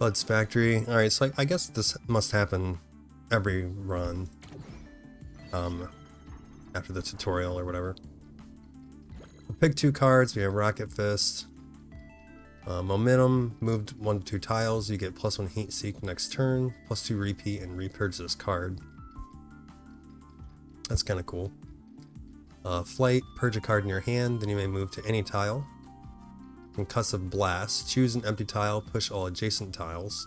Bud's factory. Alright, so I guess this must happen every run. After the tutorial or whatever. We'll pick 2 cards. We have Rocket Fist. Momentum, moved 1 to 2 tiles. You get +1 Heat Seek next turn, +2 repeat, and repurge this card. That's kind of cool. Flight, purge a card in your hand, then you may move to any tile. Concussive Blast, choose an empty tile, push all adjacent tiles.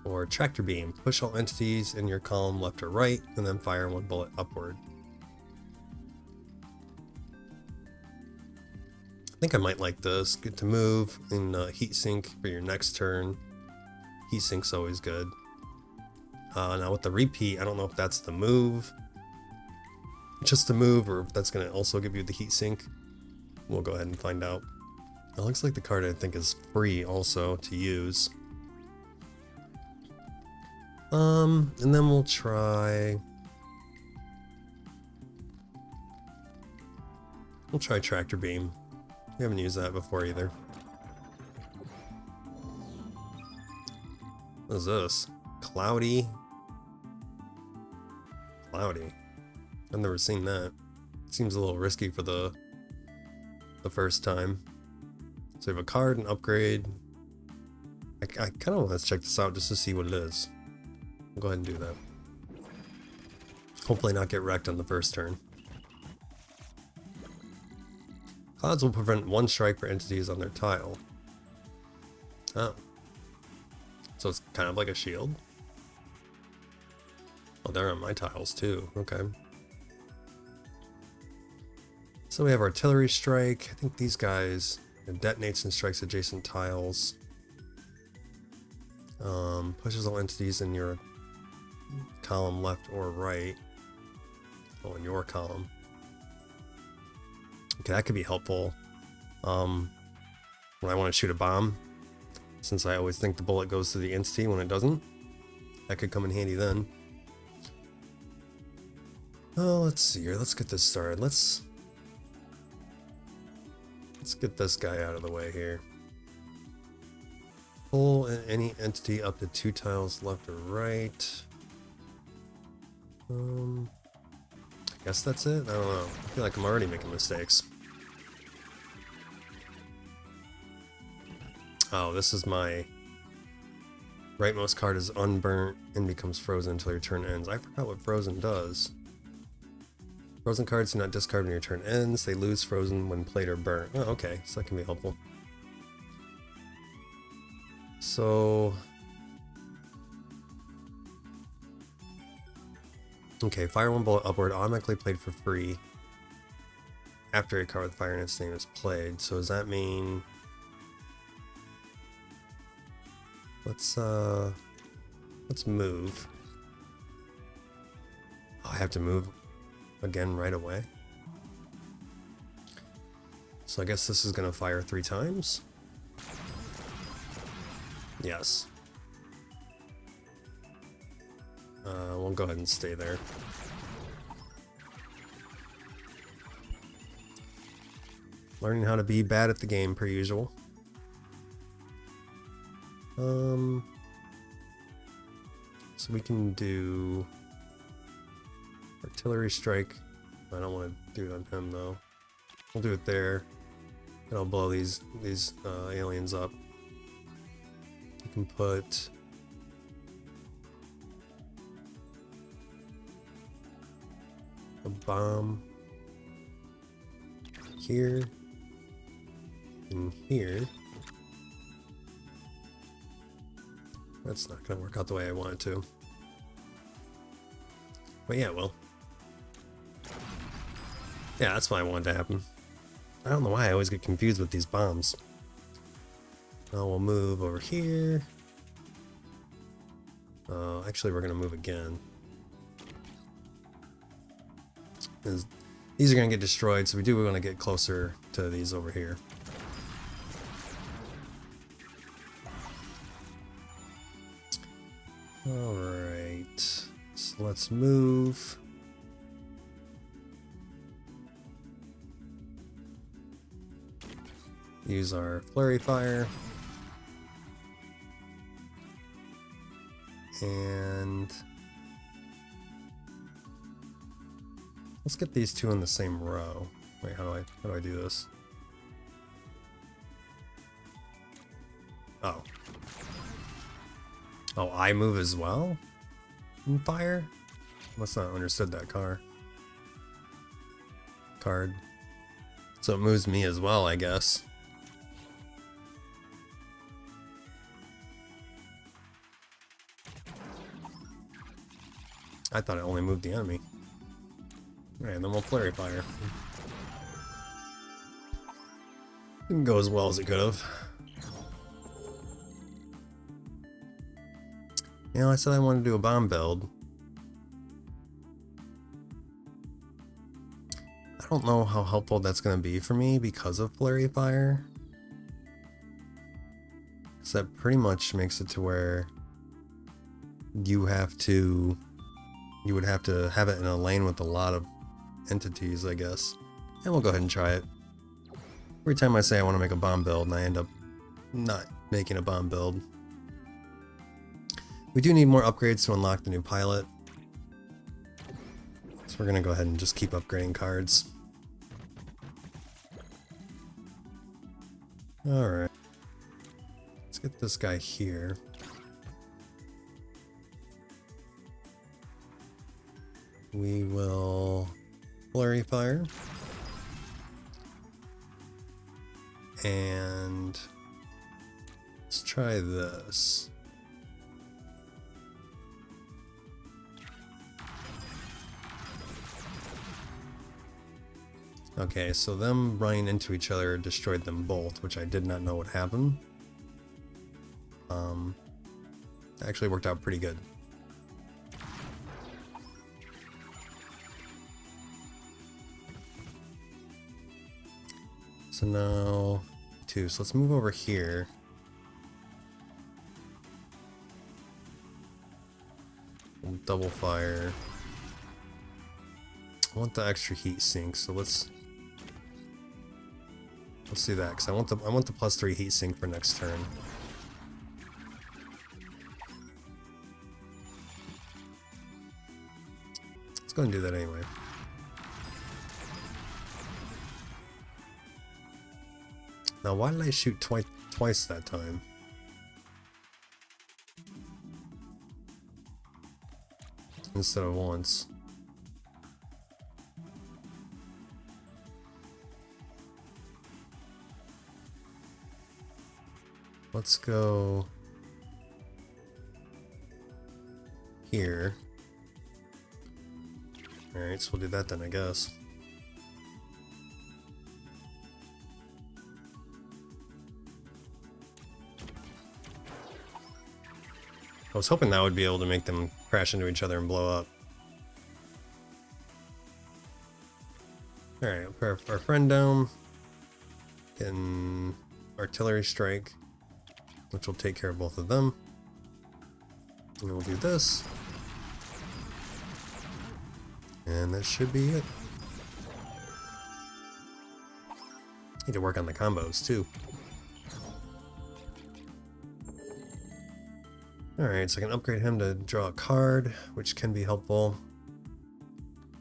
Or Tractor Beam, push all entities in your column left or right, and then fire 1 bullet upward. I think I might like this. Good to move, and Heat Sink for your next turn. Heat Sink's always good. Now with the repeat, I don't know if that's the move. Just the move, or if that's going to also give you the Heat Sink. We'll go ahead and find out. It looks like the card I think is free also to use. And then we'll try Tractor Beam. We haven't used that before either. What is this? Cloudy. I've never seen that. Seems a little risky for the first time. So we have a card, an upgrade. I kind of want to check this out just to see what it is. I'll go ahead and do that. Hopefully not get wrecked on the first turn. Clouds will prevent 1 strike for entities on their tile. Oh. So it's kind of like a shield? Oh, they're on my tiles too. Okay. So we have Artillery Strike. I think these guys detonates and strikes adjacent tiles. Pushes all entities in your column left or right. Oh, in your column. Okay, that could be helpful when I want to shoot a bomb, since I always think the bullet goes to the entity when it doesn't. That could come in handy then. Oh, let's see here. Let's get this started. Let's get this guy out of the way here. Pull any entity up to 2 tiles left or right. I guess that's it? I don't know. I feel like I'm already making mistakes. Oh, this is my rightmost card is unburnt and becomes frozen until your turn ends. I forgot what frozen does. Frozen cards do not discard when your turn ends. They lose frozen when played or burnt. Oh, okay. So that can be helpful. So... okay, fire 1 bullet upward, automatically played for free after a card with fire in its name is played. So does that mean... let's move. Oh, I have to move again right away. So I guess this is gonna fire 3 times. Yes. We'll go ahead and stay there. Learning how to be bad at the game per usual. So we can do Artillery Strike. I don't want to do it on him though. We'll do it there. And I'll blow these aliens up. You can put a bomb here and here. That's not going to work out the way I want it to. But yeah, well. Yeah, that's why I wanted to happen. I don't know why I always get confused with these bombs. Now we'll move over here. Actually, we're going to move again. These are going to get destroyed, so we do want to get closer to these over here. Alright, so let's move. Use our flurry fire. And let's get these two in the same row. Wait, how do I do this? Oh. Oh, I move as well? In fire? Must not have understood that card. So it moves me as well, I guess. I thought it only moved the enemy. Alright, then we'll flurry fire. Didn't go as well as it could have. You know, I said I wanted to do a bomb build. I don't know how helpful that's going to be for me because of flurry fire. Because that pretty much makes it to where you would have to have it in a lane with a lot of entities, I guess. And we'll go ahead and try it. Every time I say I want to make a bomb build and I end up not making a bomb build. We do need more upgrades to unlock the new pilot. So we're going to go ahead and just keep upgrading cards. Alright. Let's get this guy here. We will flurry fire. And let's try this. Okay, so them running into each other destroyed them both, which I did not know would happen. Actually worked out pretty good. So now, so let's move over here. We'll double fire. I want the extra heat sink, so let's do that because I want the +3 heat sink for next turn. Let's go and do that anyway. Now, why did I shoot twice that time? Instead of once. Let's go here. Alright, so we'll do that then, I guess. I was hoping that would be able to make them crash into each other and blow up. Alright, I'll put our friend down. Getting artillery strike, which will take care of both of them. And we'll do this. And that should be it. Need to work on the combos too. Alright, so I can upgrade him to draw a card, which can be helpful.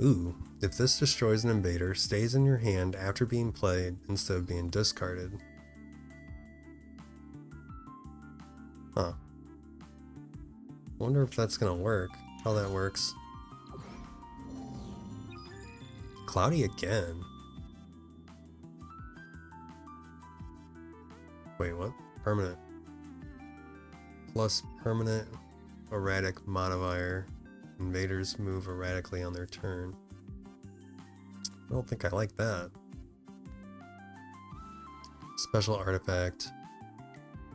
Ooh, if this destroys an invader, stays in your hand after being played instead of being discarded. Huh. I wonder if that's gonna work, how that works. Cloudy again. Wait, what? Permanent. Plus permanent erratic modifier. Invaders move erratically on their turn. I don't think I like that. Special artifact.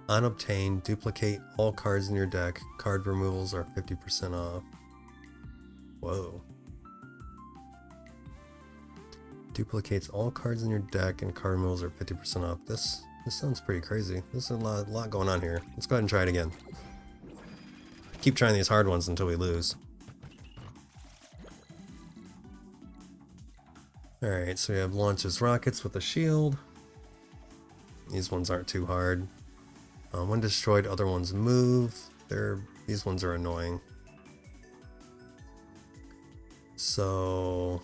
On obtain, duplicate all cards in your deck. Card removals are 50% off. Whoa. Duplicates all cards in your deck and card removals are 50% off. This sounds pretty crazy. There's a lot going on here. Let's go ahead and try it again. Keep trying these hard ones until we lose. Alright, so we have launches rockets with a shield. These ones aren't too hard. When destroyed, other ones move. They're These ones are annoying. So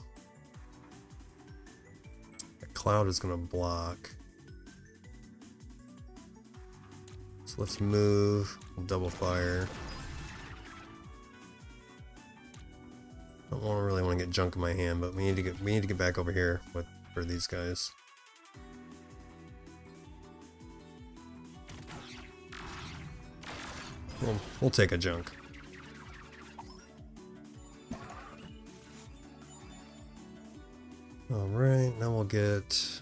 a cloud is gonna block. So let's move, double fire. Don't really want to get junk in my hand, but we need to get back over here for these guys. We'll take a junk. All right, now we'll get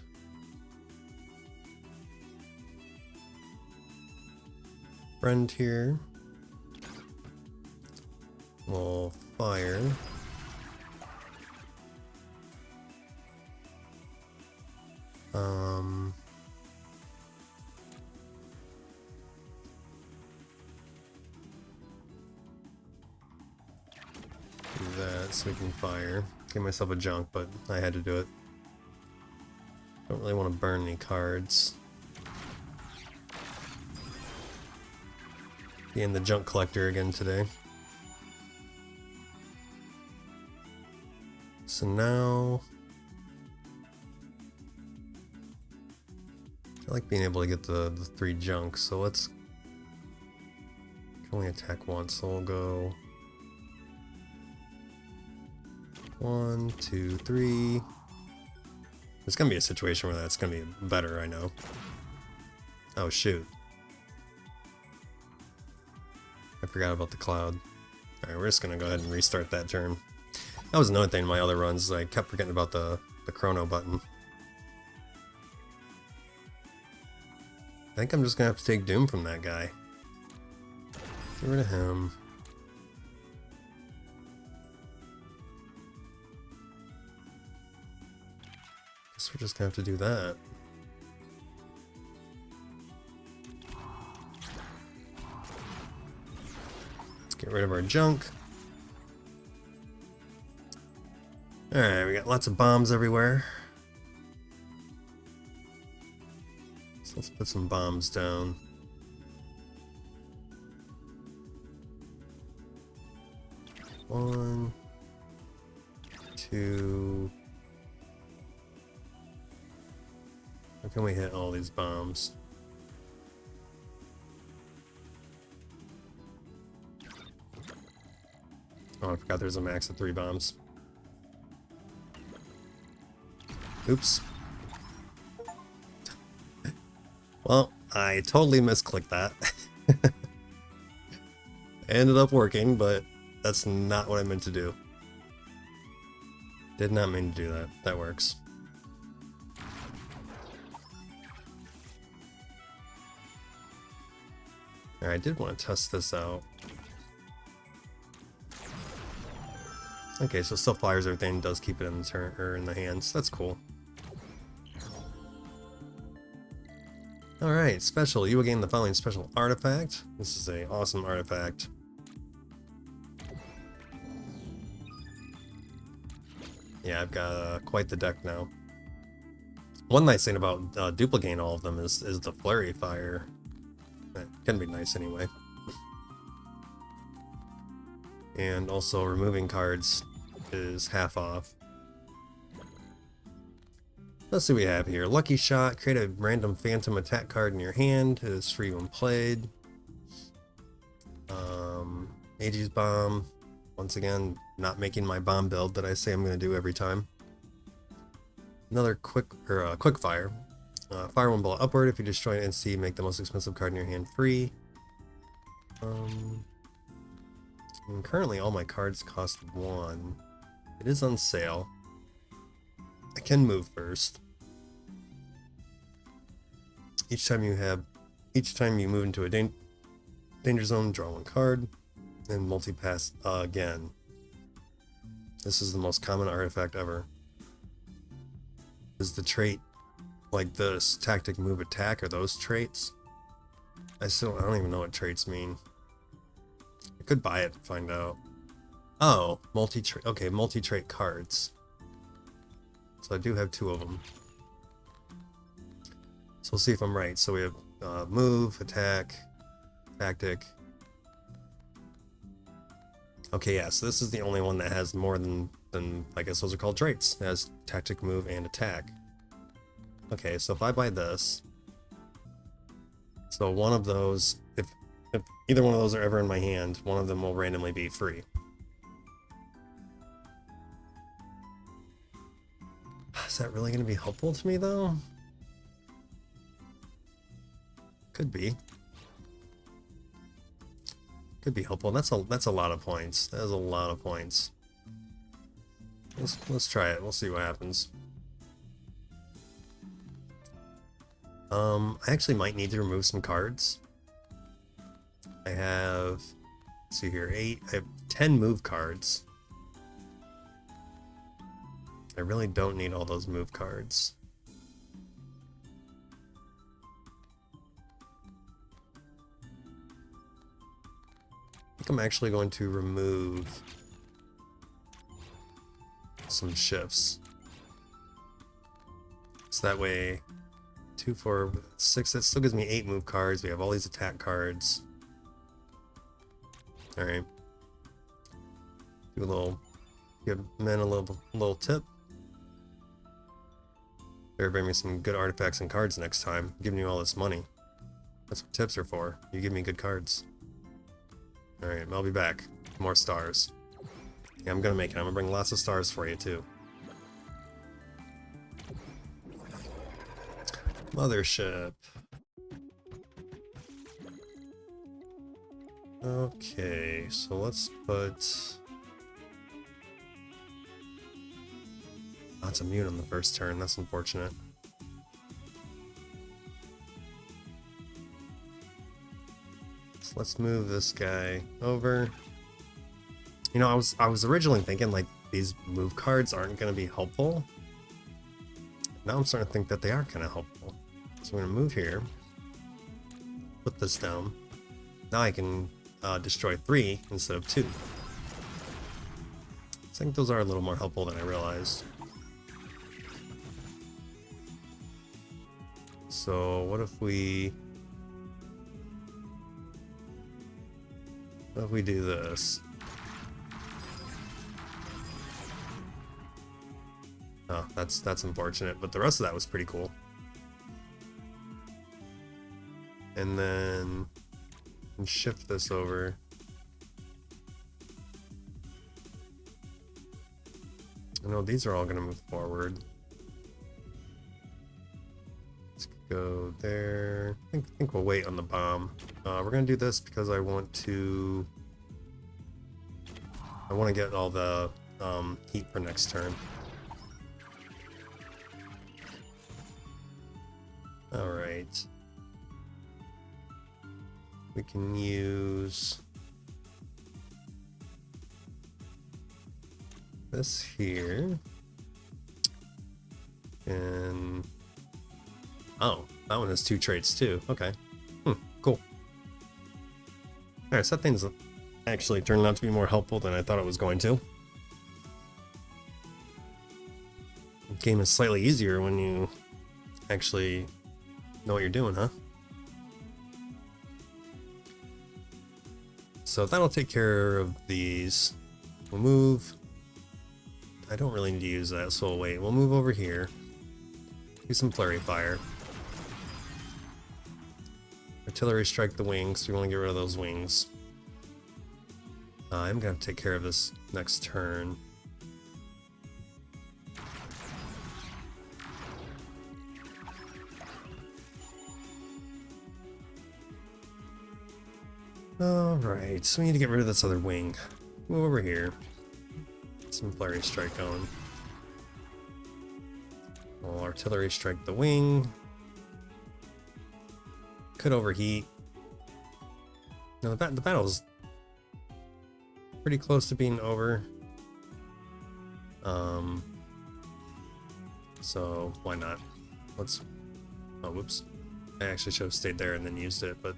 friend here. We'll fire. Do that so we can fire. Give myself a junk, but I had to do it. Don't really want to burn any cards. Being the junk collector again today. So now I like being able to get the 3 junks, so let's can only attack once, so we'll go 1, 2, 3. There's gonna be a situation where that's gonna be better, I know. Oh shoot. I forgot about the cloud. Alright, we're just gonna go ahead and restart that turn. That was another thing in my other runs, I kept forgetting about the chrono button. I think I'm just gonna have to take Doom from that guy. Get rid of him. Guess we're just gonna have to do that. Let's get rid of our junk. Alright, we got lots of bombs everywhere. So let's put some bombs down. One, two. How can we hit all these bombs? Oh, I forgot there's a max of 3 bombs. Oops. Well, I totally misclicked that. Ended up working, but that's not what I meant to do. Did not mean to do that. That works. Alright, I did want to test this out. Okay, so still fires everything, does keep it in the turn or in the hands. That's cool. Alright, special. You will gain the following special artifact. This is an awesome artifact. Yeah, I've got quite the deck now. One nice thing about duplicating all of them is the flurry fire. That can be nice anyway. And also removing cards is half off. Let's see what we have here. Lucky Shot. Create a random phantom attack card in your hand. It is free when played. Aegis Bomb. Once again, not making my bomb build that I say I'm going to do every time. Another quick fire. Fire one bullet upward. If you destroy an entity, make the most expensive card in your hand free. And currently all my cards cost 1. It is on sale. I can move first. Each time you move into a danger zone, draw 1 card, and multi-pass again. This is the most common artifact ever. Is the trait like this tactic, move, attack? Are those traits? I don't even know what traits mean. I could buy it to find out. Oh, multi-trait. Okay, multi-trait cards. So I do have 2 of them. So we'll see if I'm right. So we have move, attack, tactic. Okay, yeah, so this is the only one that has more than I guess those are called traits. It has tactic, move, and attack. Okay, so if I buy this, so one of those, if either one of those are ever in my hand, one of them will randomly be free. Is that really going to be helpful to me though? Could be. Could be helpful. That's a lot of points. That is a lot of points. Let's try it. We'll see what happens. I actually might need to remove some cards. I have, let's see here, I have 10 move cards. I really don't need all those move cards. I think I'm actually going to remove some shifts. So that way, 2, 4, 6, that still gives me 8 move cards. We have all these attack cards. Alright. Do a little, give men a little tip. Better bring me some good artifacts and cards next time. I'm giving you all this money. That's what tips are for. You give me good cards. Alright, I'll be back. More stars. Yeah, I'm gonna make it. I'm gonna bring lots of stars for you too. Mothership. Okay, so let's put... Oh, it's immune on the first turn. That's unfortunate. So let's move this guy over. You know, I was originally thinking like these move cards aren't going to be helpful. Now I'm starting to think that they are kind of helpful. So I'm going to move here, put this down. Now I can destroy 3 instead of 2. I think those are a little more helpful than I realized. So what if we do this? Oh, that's unfortunate, but the rest of that was pretty cool. And then shift this over. I know these are all going to move forward. Let's go there. I think we'll wait on the bomb. We're going to do this because I want to get all the heat for next turn. Alright. We can use this here. And oh, that one has 2 traits too. Okay. Cool. Alright, so that thing's actually turned out to be more helpful than I thought it was going to. The game is slightly easier when you actually know what you're doing, huh? So that'll take care of these. We'll move. I don't really need to use that, so we'll wait. We'll move over here. Do some flurry fire. Artillery strike the wings. We want to get rid of those wings. I'm gonna have to take care of this next turn. Alright, so we need to get rid of this other wing. Move over here. Get some flurry strike going. We'll artillery strike the wing. Could overheat. No, the battle's pretty close to being over. So why not? Let's... Oh, whoops. I actually should have stayed there and then used it, but...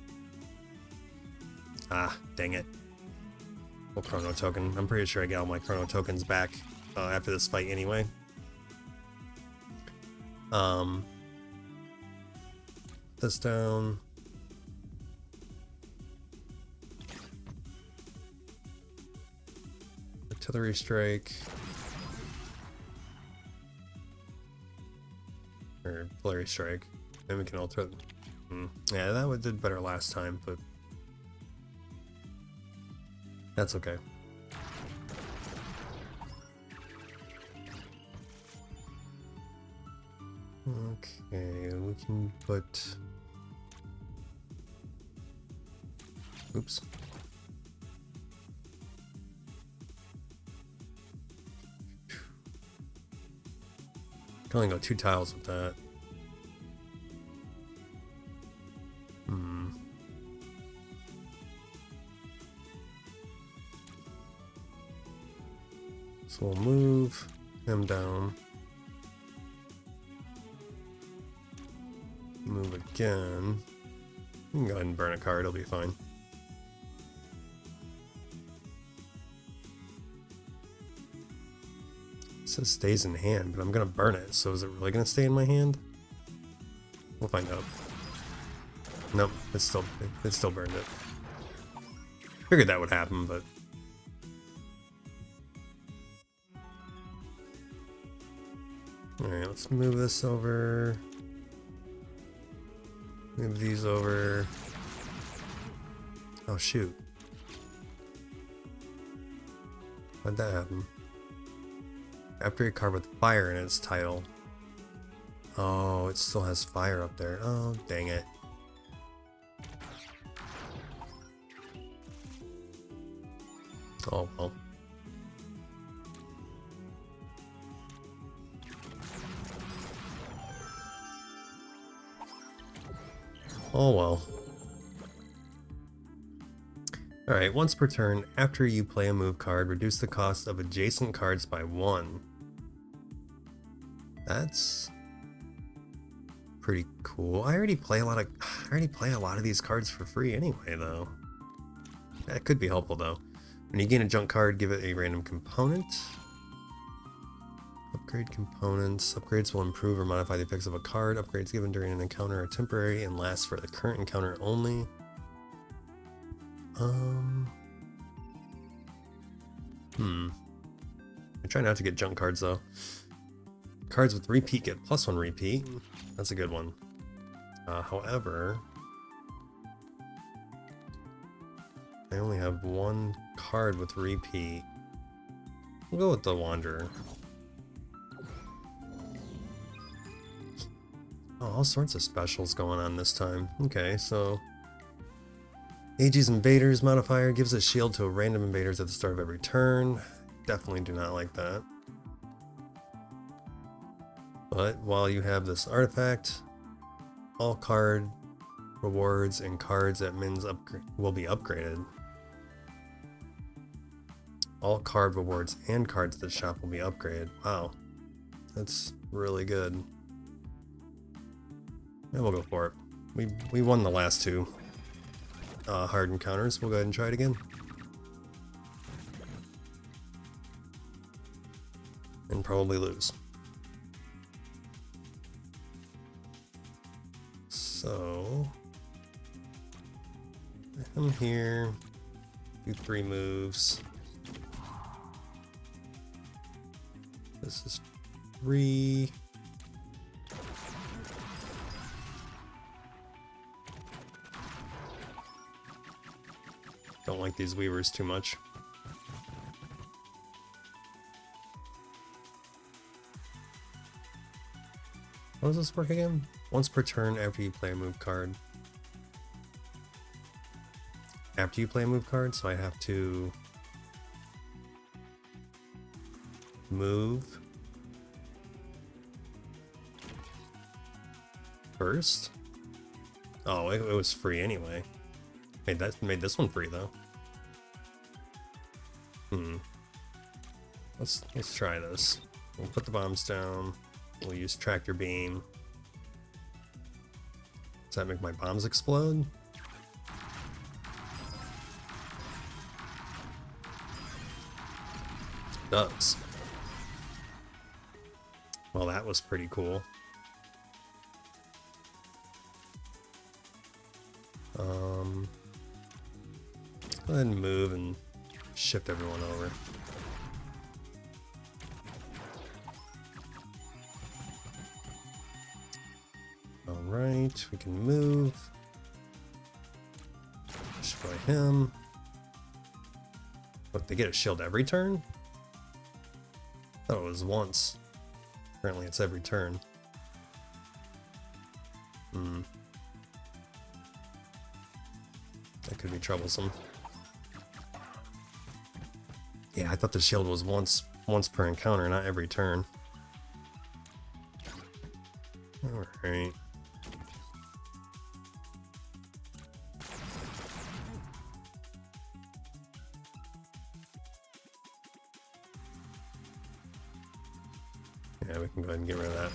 Ah, dang it. Well, chrono token. I'm pretty sure I got all my chrono tokens back after this fight anyway. This down. artillery strike. Or artillery strike. Then we can alter it. Yeah, that one did better last time, but that's okay. Okay, we can put... Oops. Can only go 2 tiles with that. So we'll move him down. Move again. You can go ahead and burn a card, it'll be fine. It says stays in hand, but I'm gonna burn it, so is it really gonna stay in my hand? We'll find out. Nope, it still burned it. Figured that would happen, but alright, let's move this over. Move these over. Oh shoot. Why'd that happen? Upgrade a card with fire in its title. Oh, it still has fire up there. Oh, dang it. Oh well. Oh well. Alright, once per turn, after you play a move card, reduce the cost of adjacent cards by 1. That's pretty cool. I already play a lot of these cards for free anyway, though. That could be helpful though. When you gain a junk card, give it a random component. Upgrade components. Upgrades will improve or modify the effects of a card. Upgrades given during an encounter are temporary and last for the current encounter only. I try not to get junk cards though. Cards with repeat get +1 repeat. That's a good one. However, I only have 1 card with repeat. We'll go with the Wanderer. Oh, all sorts of specials going on this time. Okay, so Aegis Invaders modifier gives a shield to random invaders at the start of every turn. Definitely do not like that. But while you have this artifact, all card rewards and cards at Min's will be upgraded. All card rewards and cards at the shop will be upgraded. Wow, that's really good. And we'll go for it. We won the last 2 hard encounters. We'll go ahead and try it again. And probably lose. So I'm here. Do 3 moves. This is 3. Don't like these weavers too much. How does this work again? Once per turn after you play a move card. After you play a move card, so I have to move first? Oh, it was free anyway. Made this one free though. Let's try this. We'll put the bombs down. We'll use tractor beam. Does that make my bombs explode? It does. Well, that was pretty cool. Let's go ahead and move and shift everyone over. Alright, we can move. Destroy him. Look, they get a shield every turn? I thought it was once. Apparently it's every turn. That could be troublesome. Yeah, I thought the shield was once per encounter, not every turn. Alright. Yeah, we can go ahead and get rid of that.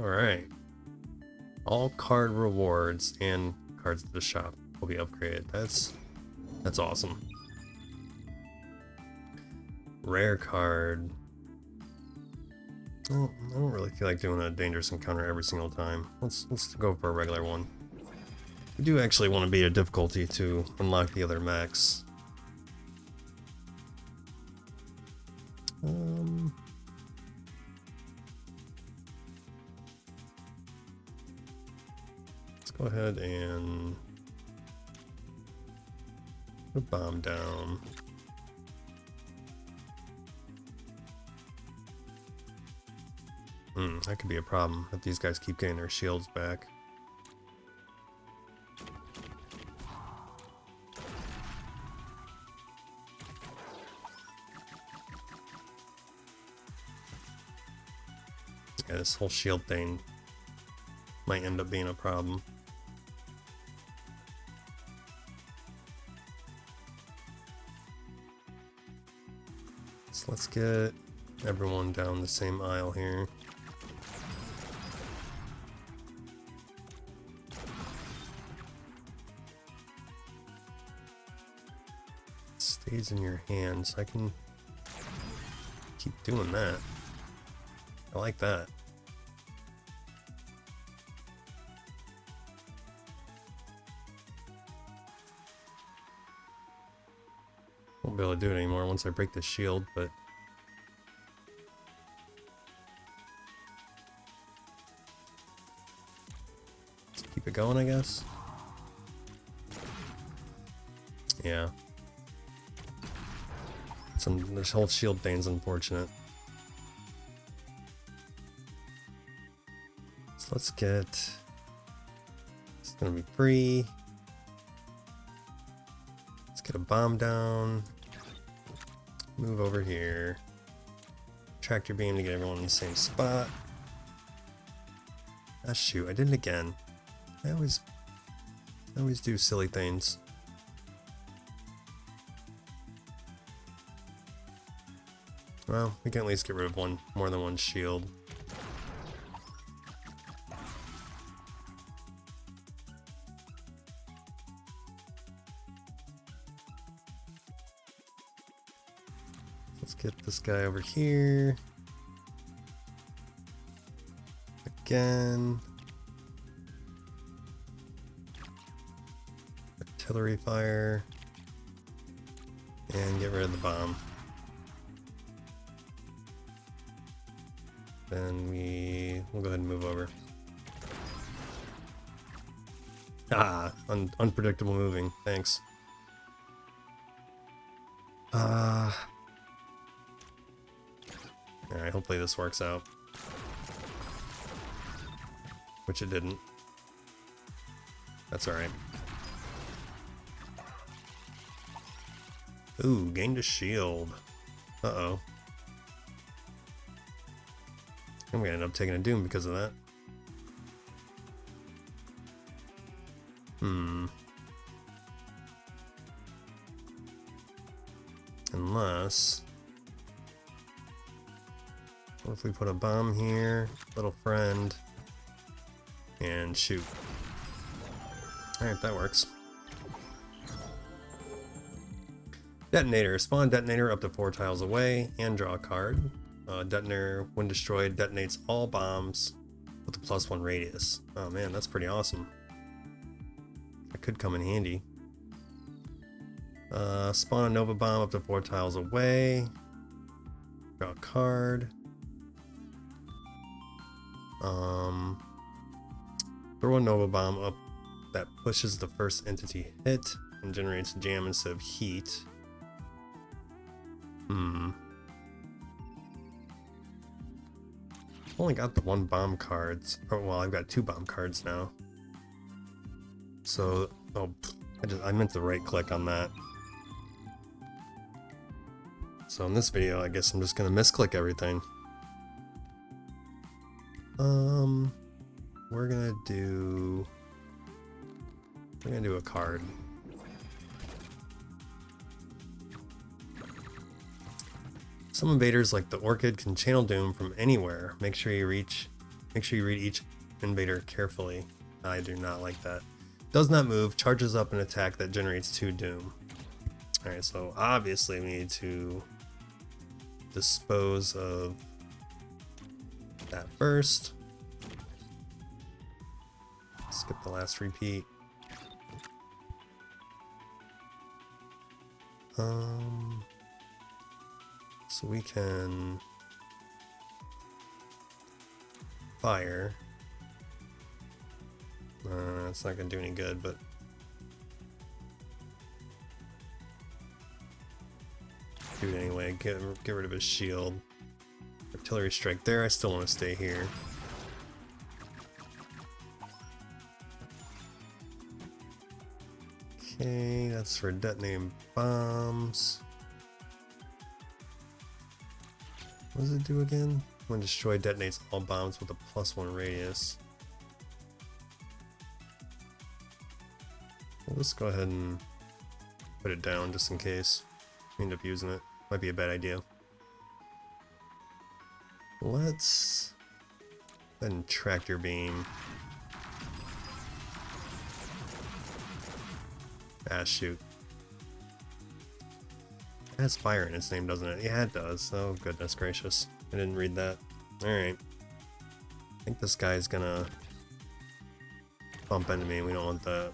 Alright. All card rewards and cards to the shop will be upgraded. That's awesome. Rare card. Well, I don't really feel like doing a dangerous encounter every single time. Let's go for a regular one. We do actually want to beat a difficulty to unlock the other mechs. Let's go ahead and put a bomb down. That could be a problem if these guys keep getting their shields back. Yeah, this whole shield thing might end up being a problem. So let's get everyone down the same aisle here. Stays in your hands. I can keep doing that. I like that. Won't be able to do it anymore once I break the shield, but let's keep it going, I guess. Yeah. This whole shield thing's unfortunate. So let's get... It's gonna be free. Let's get a bomb down. Move over here. Tractor beam to get everyone in the same spot. Ah shoot, I did it again. I always do silly things. Well, we can at least get rid of more than one shield. Let's get this guy over here. Again. Artillery fire. And get rid of the bomb. Then we'll go ahead and move over. Ah, unpredictable moving. Thanks. Alright, hopefully this works out. Which it didn't. That's alright. Ooh, gained a shield. Uh-oh. I'm gonna end up taking a doom because of that. Unless... What if we put a bomb here, little friend, and shoot. Alright, that works. Detonator. Spawn detonator up to 4 tiles away and draw a card. Detonator, when destroyed, detonates all bombs with a +1 radius. Oh man, that's pretty awesome. That could come in handy. Spawn a Nova bomb up to 4 tiles away. Draw a card. Throw a Nova Bomb up that pushes the first entity hit and generates jam instead of heat. Only got the 1 bomb cards. Oh, well, I've got 2 bomb cards now. So, I meant to right click on that. So in this video, I guess I'm just gonna misclick everything. We're gonna do a card. Some invaders like the Orchid can channel doom from anywhere. Make sure you read each invader carefully. I do not like that. Does not move, charges up an attack that generates 2 doom. Alright, so obviously we need to dispose of that first. Skip the last repeat. So we can fire. It's not gonna do any good, but do it anyway. Get rid of his shield. Artillery strike there. I still want to stay here. Okay, that's for detonating bombs. What does it do again? When destroyed, detonates all bombs with a +1 radius. We'll just go ahead and put it down just in case we end up using it. Might be a bad idea. Let's go ahead and tractor beam. Ah, shoot. It has fire in its name, doesn't it? Yeah, it does. Oh, goodness gracious. I didn't read that. Alright. I think this guy's gonna bump into me. We don't want that.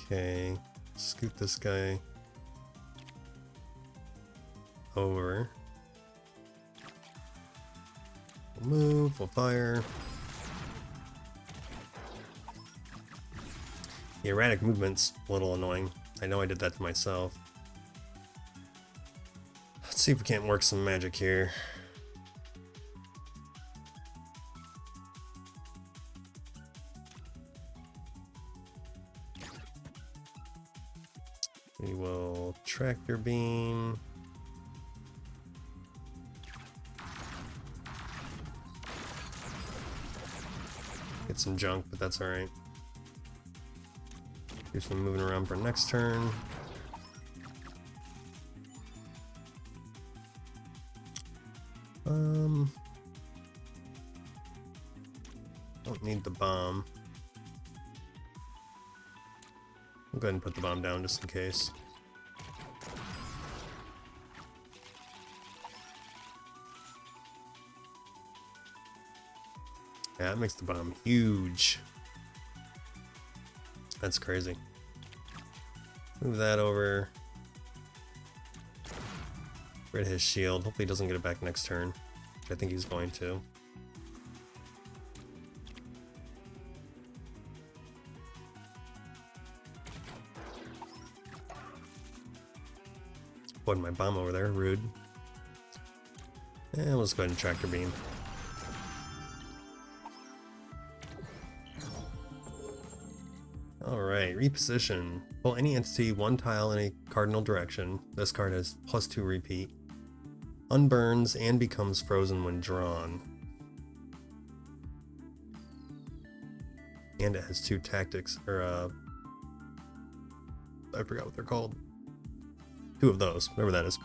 Okay. Scoot this guy over. We'll move, we'll fire. The erratic movement's a little annoying. I know I did that to myself. Let's see if we can't work some magic here. We will tractor beam. Get some junk, but that's alright. Do some moving around for next turn. Don't need the bomb. I'll go ahead and put the bomb down just in case. Yeah, that makes the bomb huge. That's crazy. Move that over. Rid of his shield. Hopefully he doesn't get it back next turn. I think he's going to. Putting my bomb over there, rude. And we'll just go ahead and tractor beam. Alright, reposition. Pull any entity 1 tile in a cardinal direction. This card has +2 repeat. Unburns and becomes frozen when drawn. And it has 2 tactics, or I forgot what they're called. 2 of those, whatever that is.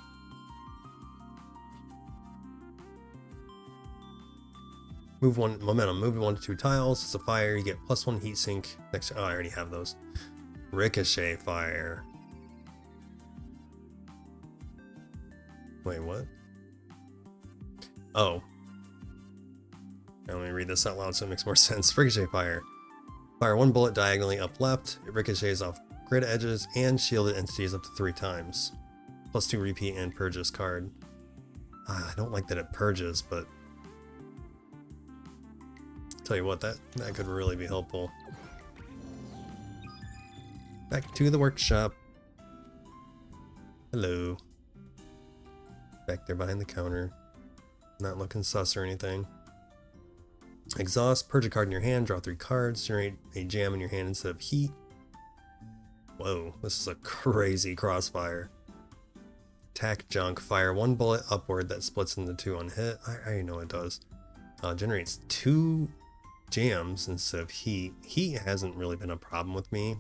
Move 1 momentum, move 1 to 2 tiles. It's a fire, you get +1 heat sink. Next, oh, I already have those. Ricochet fire. Wait, what? Oh. Now let me read this out loud so it makes more sense. Ricochet fire. Fire 1 bullet diagonally up left. It ricochets off grid edges, and shielded entities up to 3 times. Plus 2 repeat and purge this card. I don't like that it purges, but tell you what, that could really be helpful. Back to the workshop. Hello. Back there behind the counter. Not looking sus or anything. Exhaust, purge a card in your hand, draw 3 cards, generate a jam in your hand instead of heat. Whoa, this is a crazy crossfire. Attack junk, fire 1 bullet upward that splits into 2 on hit. I already know it does. Generates 2 jams instead of heat. Heat hasn't really been a problem with me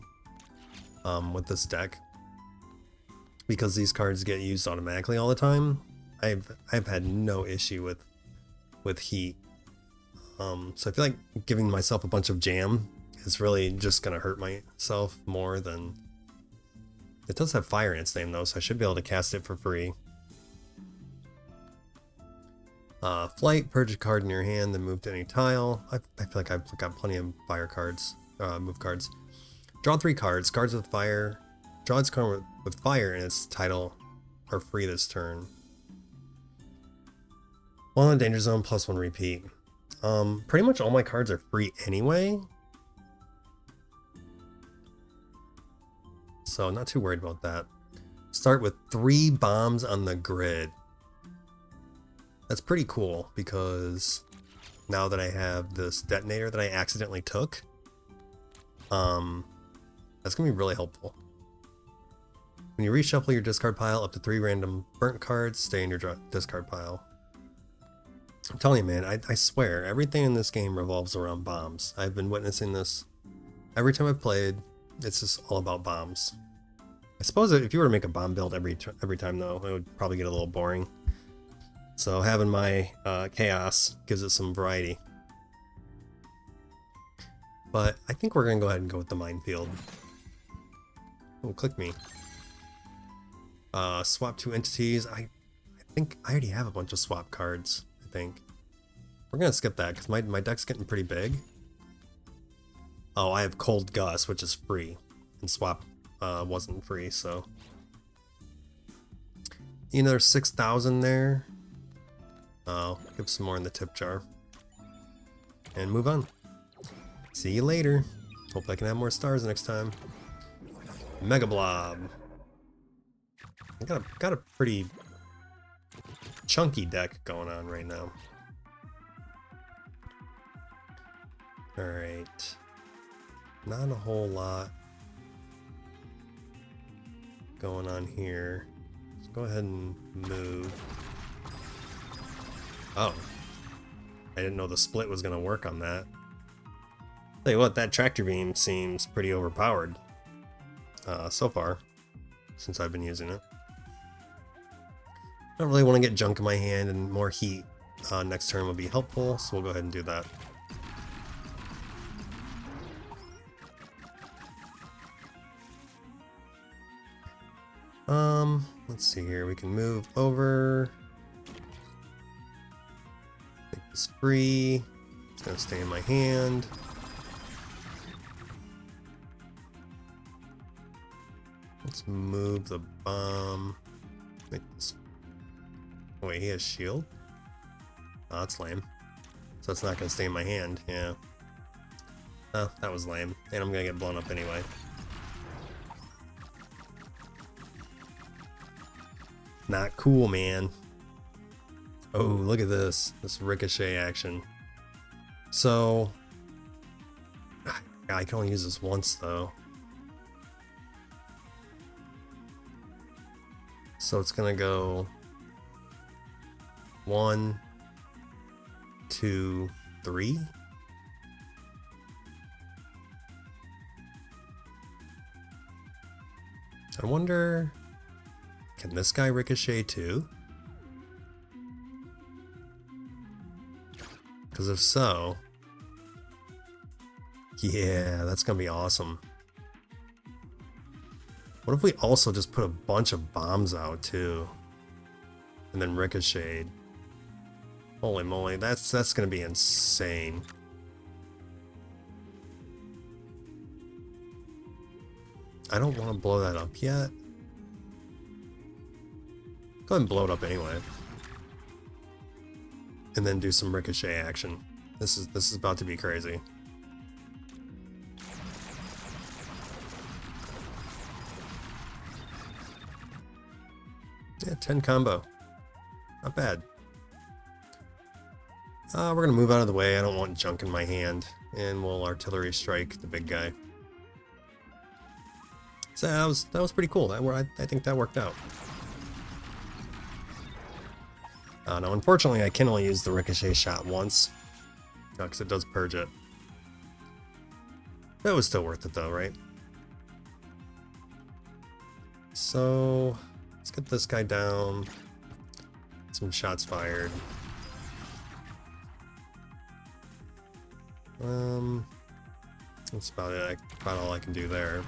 with this deck, because these cards get used automatically all the time. I've had no issue with heat. So I feel like giving myself a bunch of jam is really just gonna hurt myself more than... It does have fire in its name though, so I should be able to cast it for free. Flight, purge a card in your hand, then move to any tile. I feel like I've got plenty of fire cards, move cards. Draw 3 cards. Cards with fire. Draw its card with fire in its title are free this turn. 1 on danger zone, plus 1 repeat. Pretty much all my cards are free anyway, so not too worried about that. Start with 3 bombs on the grid. That's pretty cool, because now that I have this detonator that I accidentally took, that's gonna be really helpful. When you reshuffle your discard pile, up to 3 random burnt cards stay in your discard pile. I'm telling you, man, I swear, everything in this game revolves around bombs. I've been witnessing this every time I've played. It's just all about bombs. I suppose if you were to make a bomb build every time, though, it would probably get a little boring. So having my chaos gives it some variety. But I think we're going to go ahead and go with the minefield. Oh, click me. Swap 2 entities. I think I already have a bunch of swap cards. Think we're gonna skip that because my deck's getting pretty big. Oh, I have Cold Gust, which is free, and swap wasn't free, so another 6,000 there. I'll give some more in the tip jar and move on. See you later. Hope I can have more stars next time. Mega Blob. I got a pretty chunky deck going on right now. Alright. Not a whole lot going on here. Let's go ahead and move. Oh. I didn't know the split was going to work on that. Tell you what, that tractor beam seems pretty overpowered so far, since I've been using it. I don't really want to get junk in my hand, and more heat next turn would be helpful, so we'll go ahead and do that. Let's see here, we can move over. Make this free. It's gonna stay in my hand. Let's move the bomb. Make this. Oh, wait, he has shield? Oh, that's lame. So it's not gonna stay in my hand, yeah. Oh, that was lame. And I'm gonna get blown up anyway. Not cool, man. Oh, look at this. This ricochet action. So... I can only use this once, though. So it's gonna go... 1, 2, 3. I wonder, can this guy ricochet too? Because if so, yeah, that's gonna be awesome. What if we also just put a bunch of bombs out too, and then ricocheted? Holy moly, that's gonna be insane. I don't want to blow that up yet. Go ahead and blow it up anyway. And then do some ricochet action. This is about to be crazy. Yeah, 10 combo. Not bad. We're gonna move out of the way. I don't want junk in my hand. And we'll artillery strike the big guy. So that was pretty cool. I think that worked out. Now, unfortunately, I can only use the ricochet shot once, because it does purge it. That was still worth it, though, right? So let's get this guy down. Some shots fired. That's about it. About all I can do there.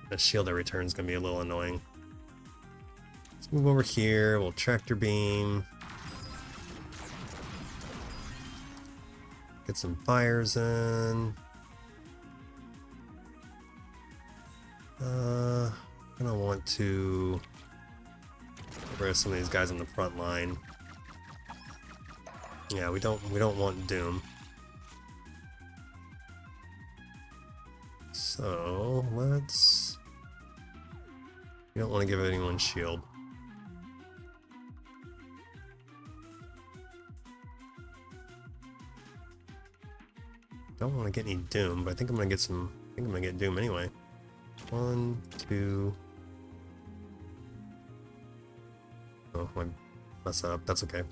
The shield that returns is gonna be a little annoying. Let's move over here. We'll tractor beam. Get some fires in. I'm gonna want to get rid of some of these guys on the front line. Yeah, we don't want Doom. So let's. You don't want to give anyone shield. Don't want to get any Doom, but I think I'm gonna get some. I think I'm gonna get Doom anyway. 1, 2. Oh, I messed that up. That's okay.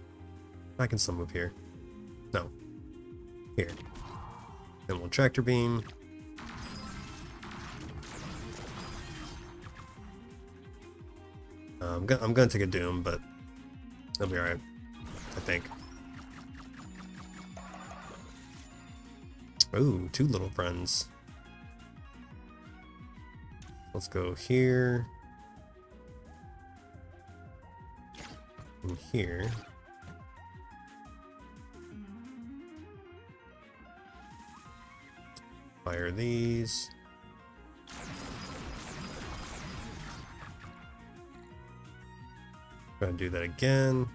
I can still move here. No. Here. Then we'll tractor beam. I'm gonna take a Doom, but it'll be alright. I think. Ooh, 2 little friends. Let's go here. And here. Fire these. Gonna do that again.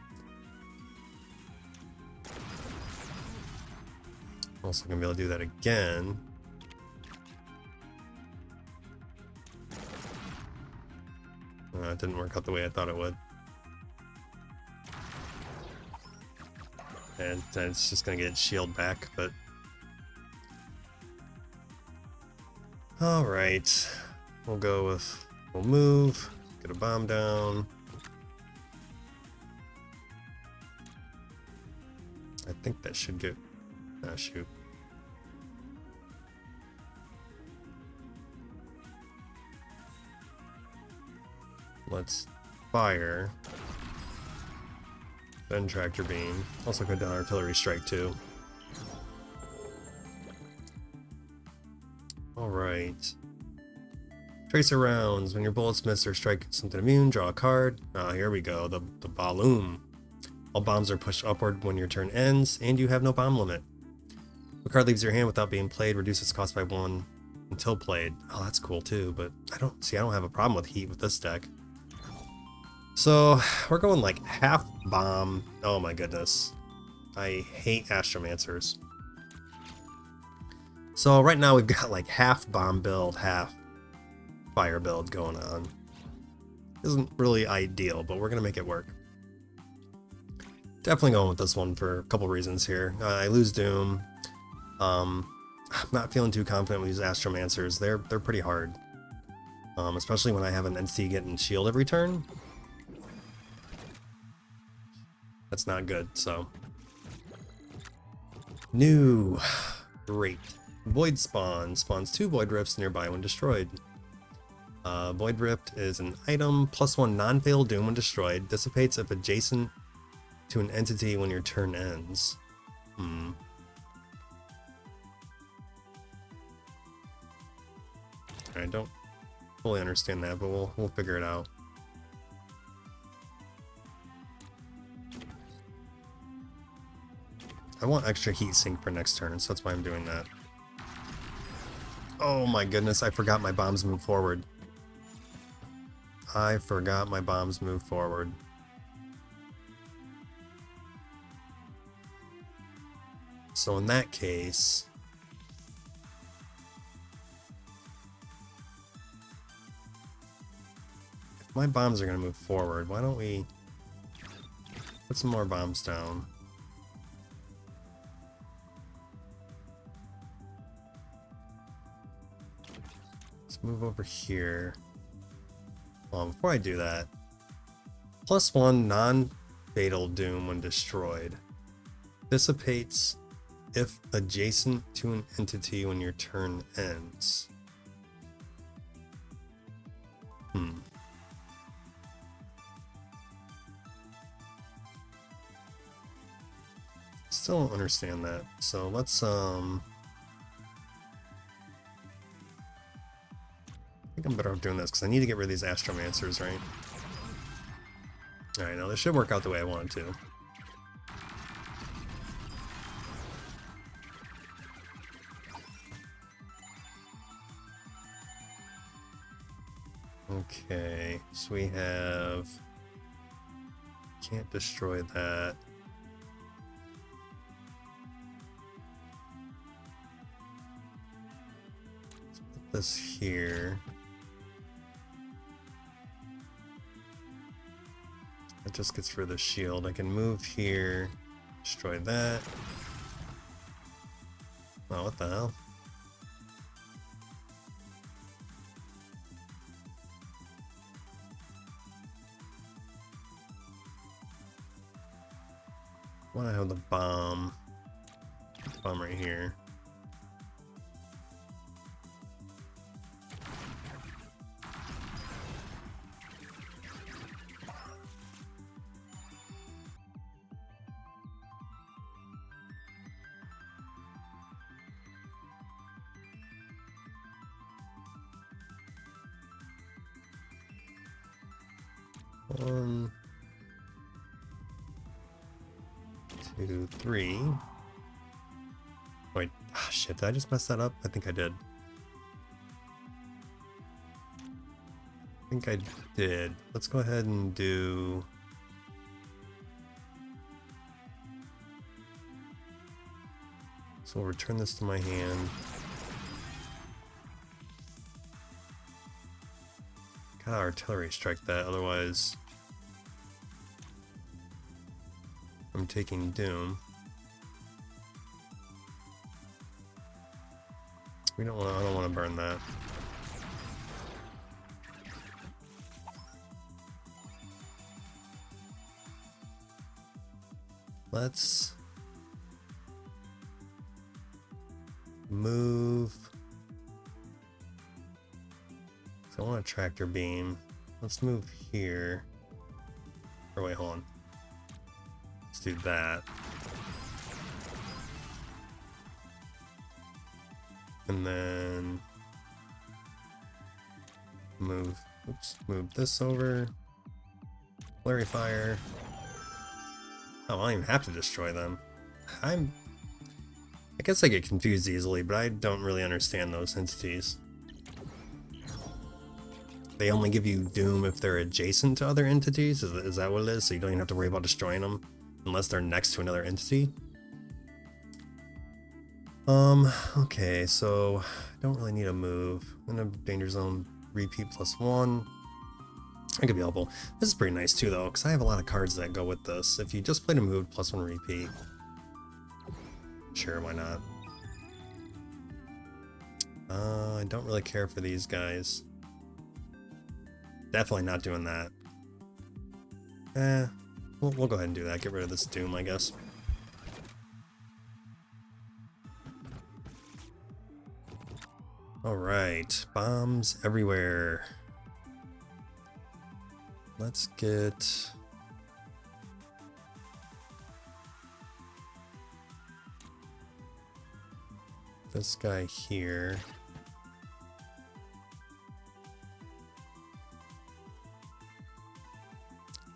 Also gonna be able to do that again. It didn't work out the way I thought it would. And it's just gonna get shield back, but alright. We'll go with, we'll move, get a bomb down. I think that should get, shoot. Let's fire. Then tractor beam. Also go down artillery strike too. Alright. Tracer rounds. When your bullets miss or strike something immune, draw a card. Here we go. The balloon. All bombs are pushed upward when your turn ends, and you have no bomb limit. The card leaves your hand without being played, reduce its cost by 1 until played. Oh, that's cool too, but I don't have a problem with heat with this deck. So we're going like half bomb. Oh my goodness. I hate Astromancers. So right now we've got like half bomb build, half fire build going on. Isn't really ideal, but we're gonna make it work. Definitely going with this one for a couple reasons here. I lose Doom. I'm not feeling too confident with these Astromancers. They're pretty hard. Especially when I have an NC getting shield every turn. That's not good, so. New. Great. Void Spawn. Spawns 2 Void Rifts nearby when destroyed. Void Rift is an item, +1 non-fatal Doom when destroyed. Dissipates if adjacent to an entity when your turn ends. I don't fully understand that, but we'll figure it out. I want extra heat sink for next turn, so that's why I'm doing that. Oh my goodness, I forgot my bombs move forward. I forgot my bombs move forward. So in that case, if my bombs are going to move forward, why don't we put some more bombs down? Let's move over here. Well, before I do that, +1 non-fatal doom when destroyed. Dissipates if adjacent to an entity when your turn ends. Still don't understand that. So let's I think I'm better off doing this because I need to get rid of these astromancers, right? Alright, now this should work out the way I want it to. Okay, so we have... Can't destroy that. Let's put this here. It just gets rid of the shield. I can move here, destroy that. Oh, what the hell? Why do I have the bomb? Put the bomb right here. One, 2, 3. Wait, shit, did I just mess that up? I think I did. Let's go ahead and do... So we'll return this to my hand. Gotta artillery strike that, otherwise I'm taking doom. I don't want to burn that. Let's move. So I want a tractor beam. Let's move here. Or wait, hold on. Let's do that. And then move this over. Flurry fire. Oh, I don't even have to destroy them. I guess I get confused easily, but I don't really understand those entities. They only give you doom if they're adjacent to other entities? Is that what it is? So you don't even have to worry about destroying them unless they're next to another entity? Okay, so I don't really need a move. I'm in a danger zone, repeat +1. That could be helpful. This is pretty nice too though, because I have a lot of cards that go with this. If you just played a move, +1 repeat. Sure, why not? I don't really care for these guys. Definitely not doing that. We'll go ahead and do that. Get rid of this doom, I guess. Alright, bombs everywhere. Let's get... this guy here.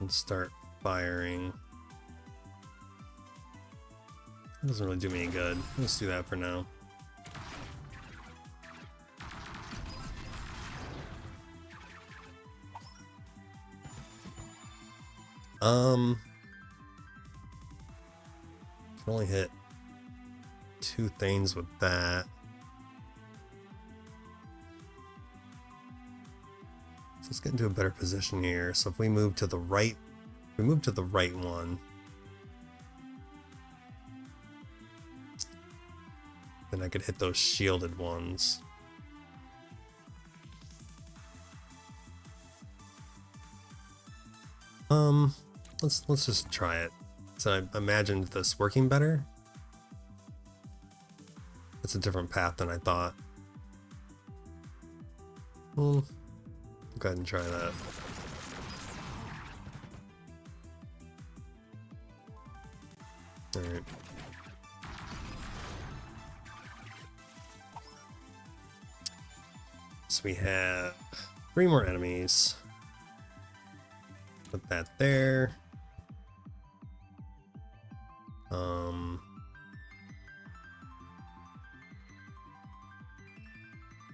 And start firing. That doesn't really do me any good. Let's do that for now. Can only hit 2 things with that. So let's get into a better position here. So if we move to the right, one, then I could hit those shielded ones. Let's just try it. So I imagined this working better. It's a different path than I thought. Well, go ahead and try that. Alright. So we have 3 more enemies. Put that there.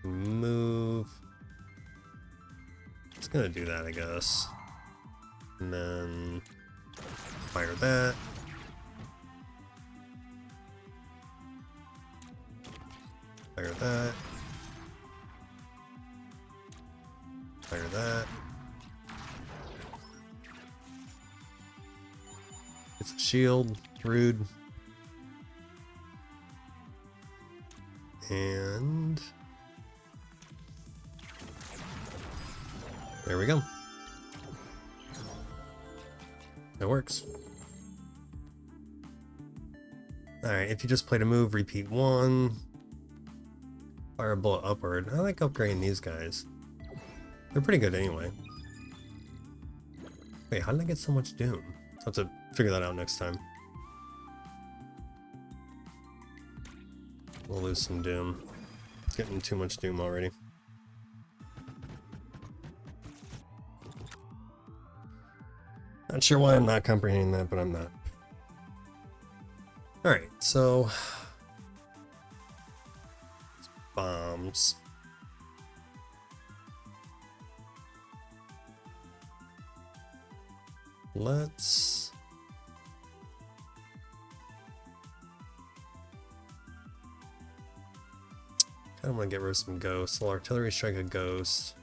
Move. It's gonna do that, I guess. And then fire that. Fire that. Fire that. It's a shield. Rude. And there we go. That works. Alright, if you just played a move, repeat 1. Fire a bullet upward. I like upgrading these guys. They're pretty good anyway. Wait, how did I get so much Doom? I'll have to figure that out next time. We'll lose some Doom. It's getting too much Doom already. Not sure why I'm not comprehending that, but I'm not. Alright, so bombs. Let's kind of want to get rid of some ghosts. So artillery strike a ghost.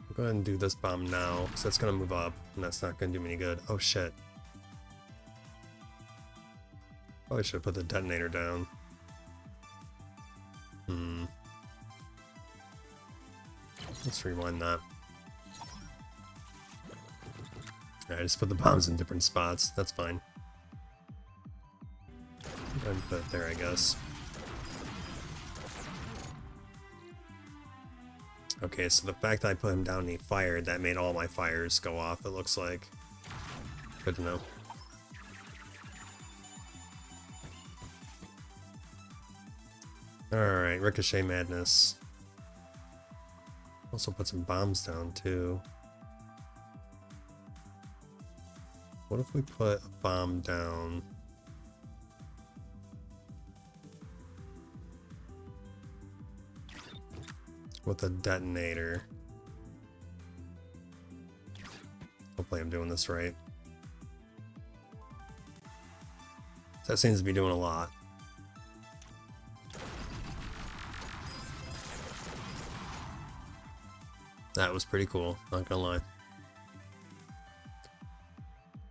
I'll go ahead and do this bomb now, because that's going to move up, and that's not going to do me any good. Oh shit. Probably should have put the detonator down. Let's rewind that. I just put the bombs in different spots. That's fine. Go ahead and put it there, I guess. Okay, so the fact that I put him down and he fired, that made all my fires go off, it looks like. Good to know. Alright, Ricochet Madness. Also put some bombs down too. What if we put a bomb down? With a detonator. Hopefully I'm doing this right. That seems to be doing a lot. That was pretty cool, not gonna lie.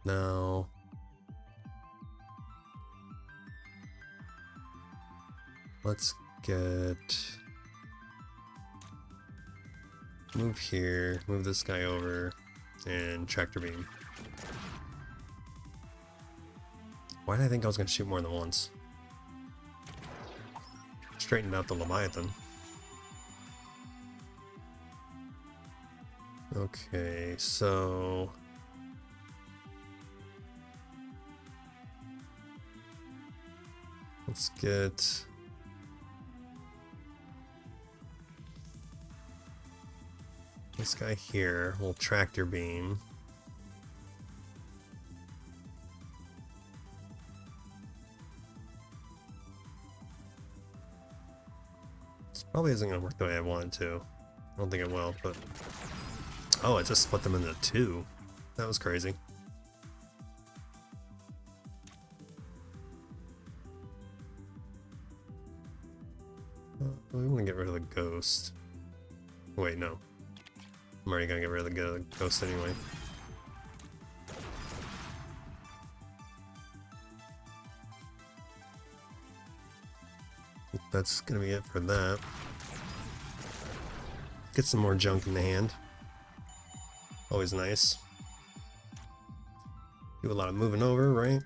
Now, let's get... Move here, move this guy over, and tractor beam. Why did I think I was gonna shoot more than once? Straightened out the Leviathan. Okay, so... let's get... this guy here will tractor beam. This probably isn't going to work the way I want it to. I don't think it will, but... Oh, it just split them into two. That was crazy. We want to get rid of the ghost. Wait, no. I'm already going to get rid of the ghost anyway. That's going to be it for that. Get some more junk in the hand. Always nice. Do a lot of moving over, right?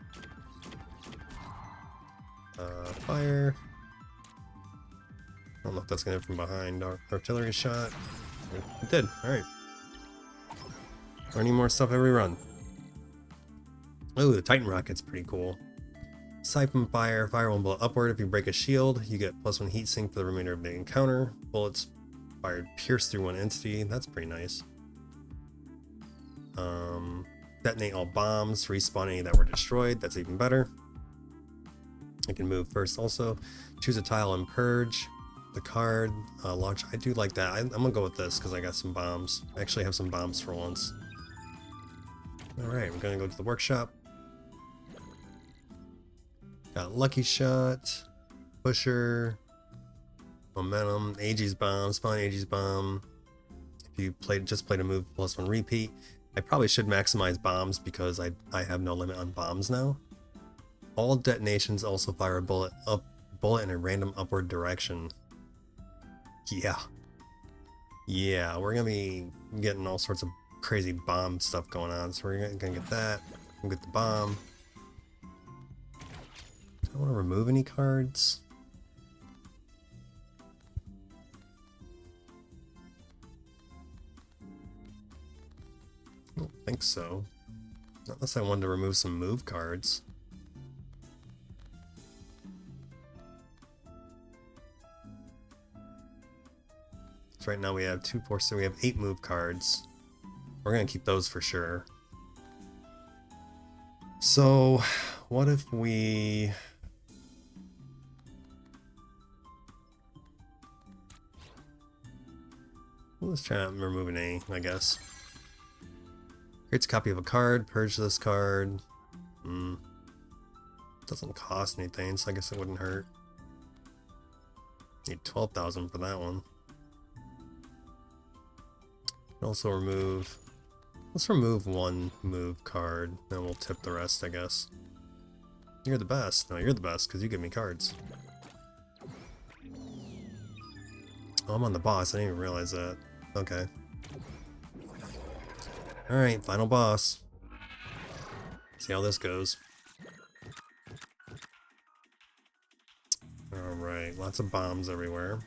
Fire. I don't know if that's gonna hit from behind. Artillery shot. It did. Alright. Learning more stuff every run. Oh, the Titan rocket's pretty cool. Siphon fire. Fire will blow upward if you break a shield. You get +1 heat sink for the remainder of the encounter. Bullets fired pierce through one entity. That's pretty nice. Detonate all bombs. Respawn any that were destroyed. That's even better. I can move first also. Choose a tile and purge. The card. Launch. I do like that. I'm gonna go with this because I got some bombs. I actually have some bombs for once. Alright, we're gonna go to the workshop. Got Lucky Shot. Pusher. Momentum. Aegis Bomb. Spawn Aegis Bomb. If you just played a move +1 repeat. I probably should maximize bombs because I have no limit on bombs now. All detonations also fire a bullet in a random upward direction. Yeah, we're gonna be getting all sorts of crazy bomb stuff going on. So we're gonna get that. We'll get the bomb. Do I want to remove any cards? I don't think so. Not unless I wanted to remove some move cards. So right now we have 2, 4, so we have 8 move cards. We're gonna keep those for sure. So, what if we... Let's try not removing any, I guess. Creates a copy of a card, purge this card. Doesn't cost anything, so I guess it wouldn't hurt. Need 12,000 for that one. Also remove... Let's remove 1 move card, then we'll tip the rest, I guess. You're the best. No, you're the best, because you give me cards. Oh, I'm on the boss. I didn't even realize that. Okay. Alright, final boss. See how this goes. Alright, lots of bombs everywhere.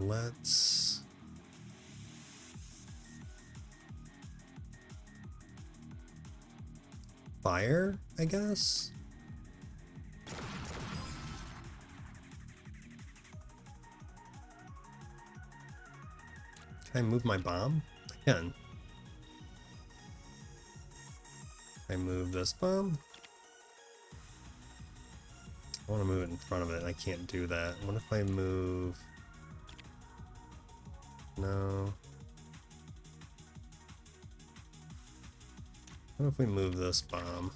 Let's... fire, I guess? Can I move my bomb? I can. Can I move this bomb? I want to move it in front of it, and I can't do that. What if I move... No. What if we move this bomb?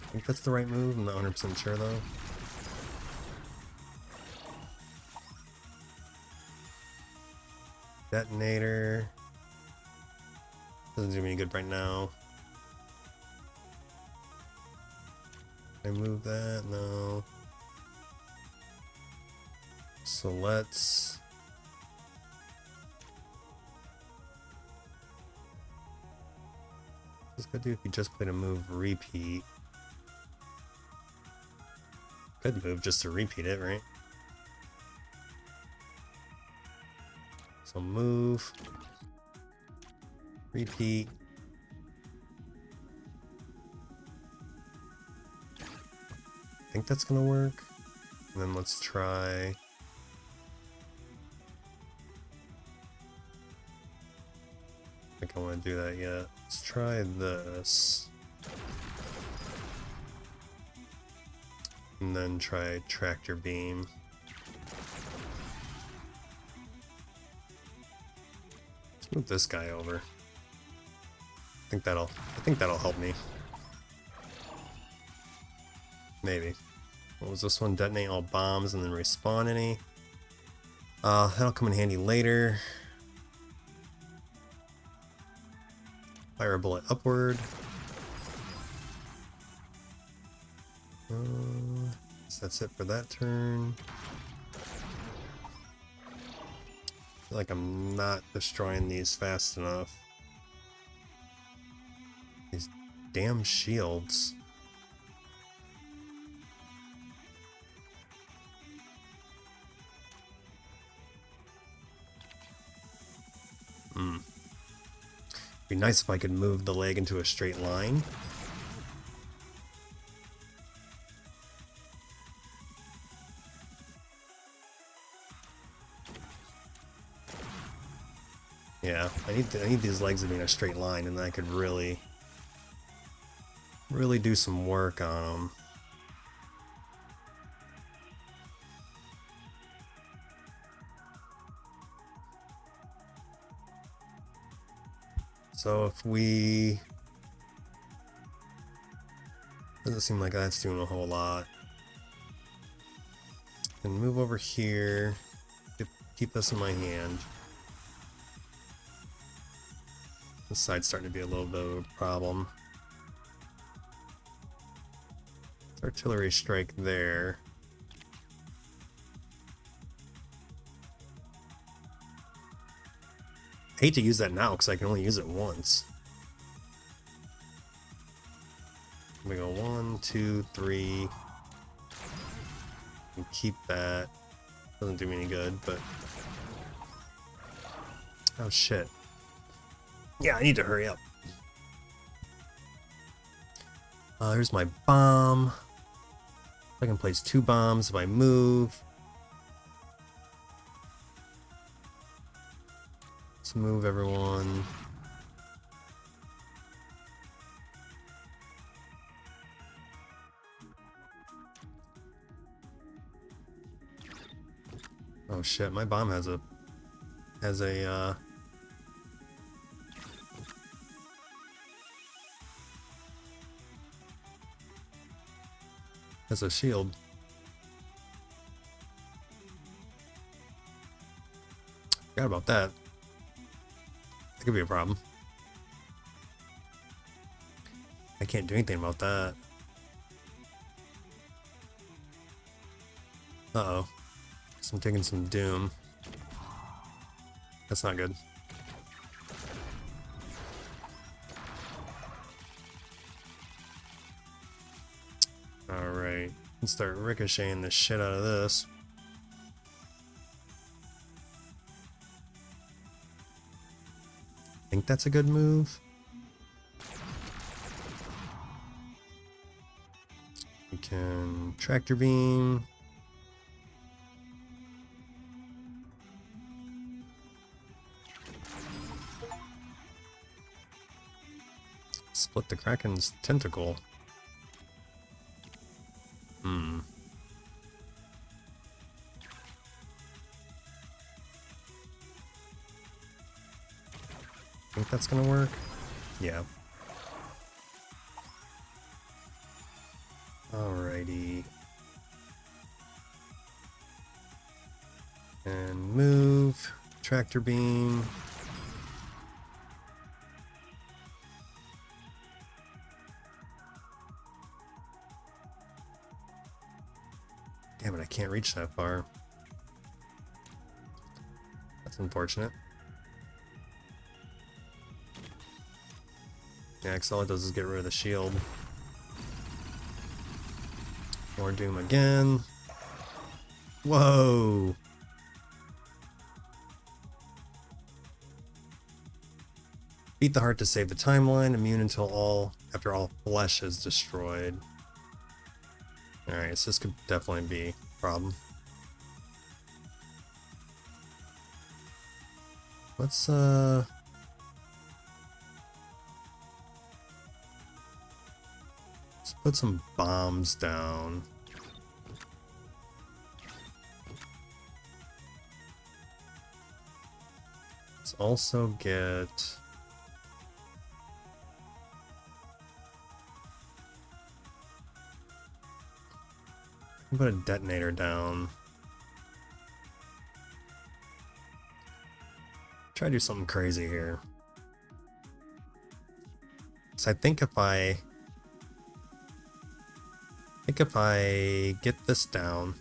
I think that's the right move. I'm not 100% sure though. Detonator. Doesn't do me any good right now. Can I move that? No. So let's... What's gonna do if you just played a move repeat? Good move just to repeat it, right? So move, repeat. I think that's gonna work. And then let's try... I think I want to do that yet. Let's try this. And then try tractor beam. Let's move this guy over. I think that'll help me. Maybe. What was this one? Detonate all bombs and then respawn any. That'll come in handy later. Fire a bullet upward. So that's it for that turn. I feel like I'm not destroying these fast enough. These damn shields. Be nice if I could move the leg into a straight line. Yeah, I need these legs to be in a straight line, and then I could really do some work on them. So if we... Doesn't seem like that's doing a whole lot. And move over here. Keep this in my hand. This side's starting to be a little bit of a problem. Artillery strike there. I hate to use that now because I can only use it once. We go 1, 2, 3. And keep that. Doesn't do me any good, but... Oh shit. Yeah, I need to hurry up. Here's my bomb. I can place 2 bombs if I move. Let's move everyone. Oh shit, my bomb has a shield. Forgot about that. That could be a problem. I can't do anything about that. Uh-oh. So I'm taking some doom. That's not good. Alright. Let's start ricocheting the shit out of this. I think that's a good move. We can tractor beam. Split the Kraken's tentacle. Think that's gonna work? Yeah. Alrighty. And move. Tractor beam. Damn it, I can't reach that far. That's unfortunate. Yeah, 'cause all it does is get rid of the shield. More doom again. Whoa! Beat the heart to save the timeline. Immune until after all flesh is destroyed. Alright, so this could definitely be problem. Let's put some bombs down. Let's also get... put a detonator down. Try to do something crazy here. So I think if I get this down,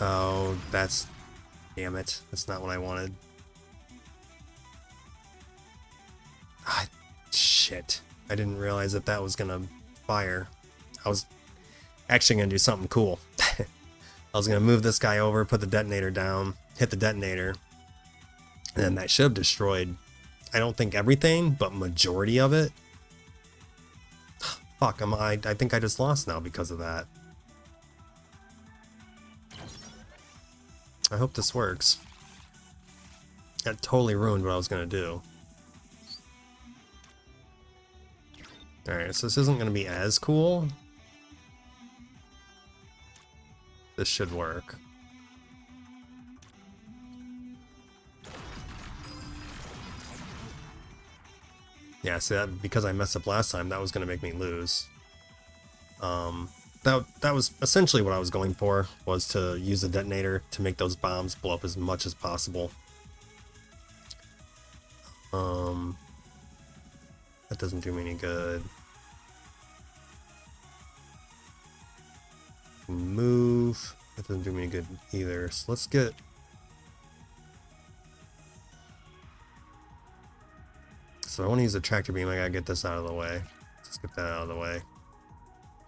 oh, that's, damn it, that's not what I wanted. Ah, shit, I didn't realize that that was gonna fire. I was actually gonna do something cool. I was gonna move this guy over, put the detonator down, hit the detonator, and then that should have destroyed, I don't think everything, but majority of it. Fuck, I think I just lost now because of that. I hope this works. That totally ruined what I was gonna do. Alright, so this isn't gonna be as cool. This should work. Yeah, see that, because I messed up last time, that was gonna make me lose. That was essentially what I was going for, was to use the detonator to make those bombs blow up as much as possible. That doesn't do me any good. Move. That doesn't do me any good either. So let's get... So I want to use the tractor beam. I gotta get this out of the way. Let's get that out of the way.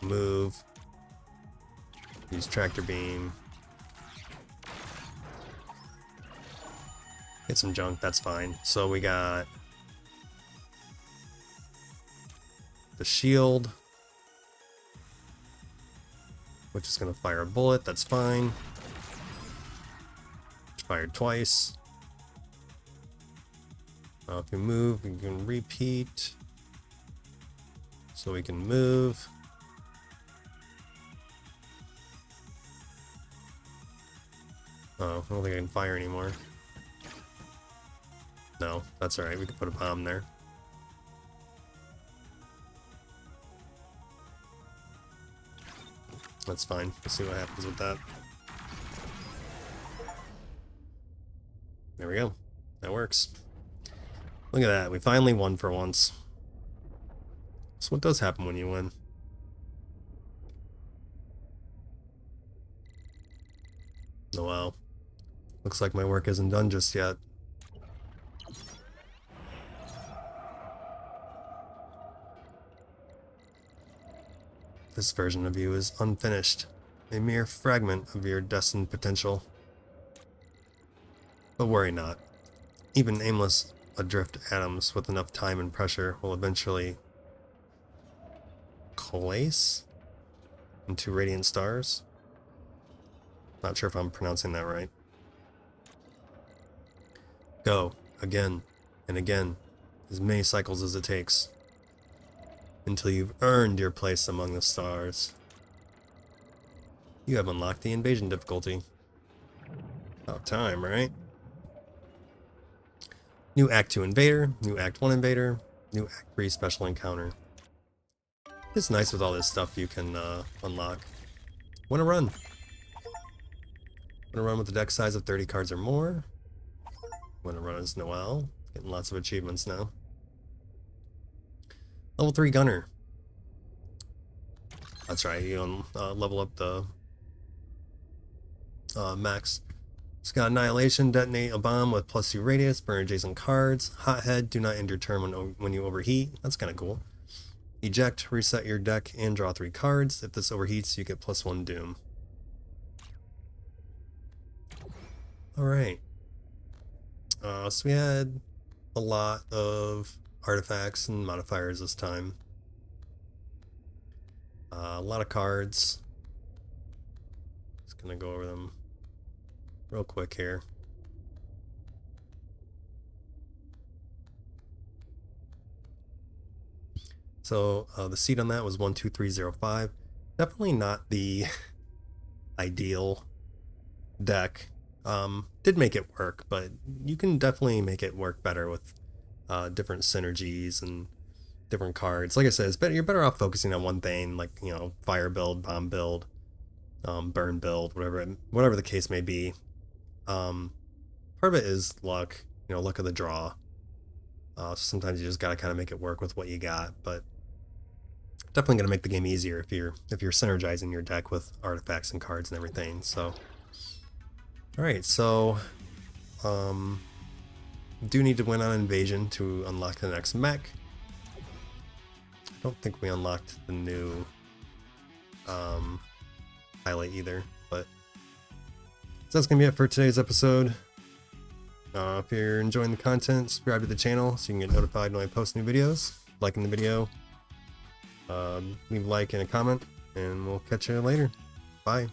Move. Use tractor beam. Get some junk, that's fine. So we got the shield, which is going to fire a bullet, that's fine. Fired twice. If we move, we can repeat. So we can move. Oh, I don't think I can fire anymore. No, that's alright, we can put a bomb there. That's fine, let's see what happens with that. There we go, that works. Look at that, we finally won for once. So what does happen when you win? Oh wow. Looks like my work isn't done just yet. This version of you is unfinished, a mere fragment of your destined potential. But worry not. Even aimless, adrift atoms with enough time and pressure will eventually coalesce into radiant stars. Not sure if I'm pronouncing that right. Go, again and again, as many cycles as it takes, until you've earned your place among the stars. You have unlocked the invasion difficulty. About time, right? New Act 2 Invader, New Act 1 Invader, New Act 3 Special Encounter. It's nice with all this stuff you can unlock. Wanna run? Wanna run with a deck size of 30 cards or more? Wanna run as Noel? Getting lots of achievements now. Level 3 Gunner. That's right, you level up the mechs. It's got Annihilation, detonate a bomb with +2 radius, burn adjacent cards. Hothead, do not end your turn when you overheat. That's kind of cool. Eject, reset your deck and draw 3 cards. If this overheats, you get +1 doom. Alright. So we had a lot of artifacts and modifiers this time. A lot of cards. Just gonna go over them real quick here. So the seed on that was 12305. Definitely not the ideal deck. Did make it work, but you can definitely make it work better with different synergies and different cards. Like I said, it's better. You're better off focusing on one thing, like, you know, fire build, bomb build, burn build, whatever the case may be. Part of it is luck, you know, luck of the draw. So sometimes you just gotta kind of make it work with what you got, but definitely gonna make the game easier if you're synergizing your deck with artifacts and cards and everything. So, all right, so do need to win on invasion to unlock the next mech. I don't think we unlocked the new highlight either, but so that's gonna be it for today's episode. If you're enjoying the content, subscribe to the channel so you can get notified when I post new videos. Liking the video, leave a like and a comment, and we'll catch you later. Bye.